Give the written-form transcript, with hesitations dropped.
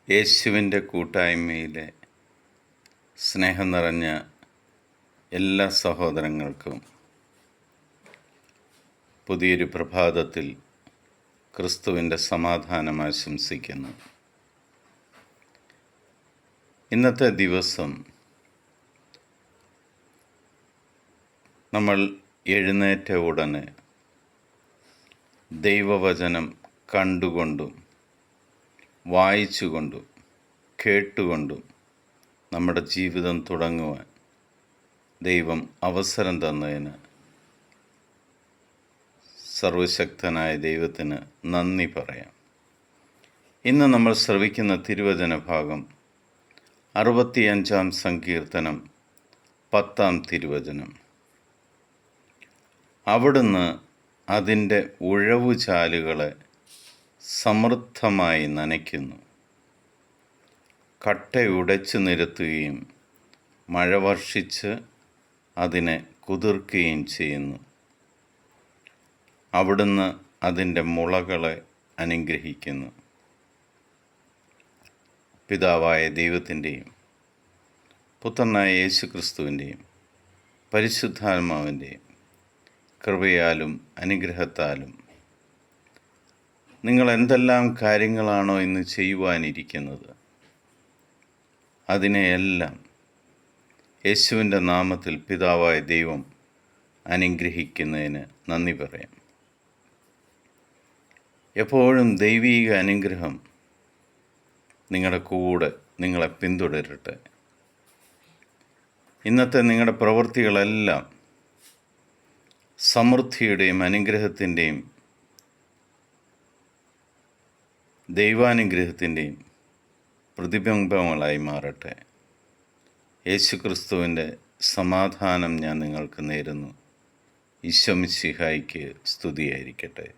യേശുവിൻ്റെ കൂട്ടായ്മയിലെ സ്നേഹം നിറഞ്ഞ എല്ലാ സഹോദരങ്ങൾക്കും പുതിയൊരു പ്രഭാതത്തിൽ ക്രിസ്തുവിൻ്റെ സമാധാനം ആശംസിക്കുന്നു. ഇന്നത്തെ ദിവസം നമ്മൾ എഴുന്നേറ്റ ഉടനെ ദൈവവചനം കണ്ടുകൊണ്ടും വായിച്ചുകൊണ്ടും കേട്ടുകൊണ്ടും നമ്മുടെ ജീവിതം തുടങ്ങുവാൻ ദൈവം അവസരം തന്നതിന് സർവശക്തനായ ദൈവത്തിന് നന്ദി പറയാം. ഇന്ന് നമ്മൾ ശ്രവിക്കുന്ന തിരുവചന ഭാഗം 65-ാം സങ്കീർത്തനം 10-ാം തിരുവചനം. അവിടുന്ന് അതിൻ്റെ ഉഴവുചാലുകളെ സമൃദ്ധമായി നനയ്ക്കുന്നു, കട്ടയുടച്ചു നിരത്തുകയും മഴ വർഷിച്ച് അതിനെ കുതിർക്കുകയും ചെയ്യുന്നു. അവിടുന്ന് അതിൻ്റെ മുളകളെ അനുഗ്രഹിക്കുന്നു. പിതാവായ ദൈവത്തിൻ്റെയും പുത്രനായ യേശുക്രിസ്തുവിൻ്റെയും പരിശുദ്ധാത്മാവിൻ്റെയും കൃപയാലും അനുഗ്രഹത്താലും നിങ്ങൾ എന്തെല്ലാം കാര്യങ്ങളാണോ ഇന്ന് ചെയ്യുവാനിരിക്കുന്നത് അതിനെയെല്ലാം യേശുവിൻ്റെ നാമത്തിൽ പിതാവായ ദൈവം അനുഗ്രഹിക്കുന്നതിന് നന്ദി പറയാം. എപ്പോഴും ദൈവീക അനുഗ്രഹം നിങ്ങളുടെ കൂടെ നിങ്ങളെ പിന്തുടരട്ടെ. ഇന്നത്തെ നിങ്ങളുടെ പ്രവൃത്തികളെല്ലാം സമൃദ്ധിയുടെയും അനുഗ്രഹത്തിൻ്റെയും ദൈവാനുഗ്രഹത്തിൻ്റെയും പ്രതിബിംബങ്ങളായി മാറട്ടെ. യേശുക്രിസ്തുവിൻ്റെ സമാധാനം ഞാൻ നിങ്ങൾക്ക് നേരുന്നു. ഈശോ മിശിഹായ്ക്ക് സ്തുതിയായിരിക്കട്ടെ.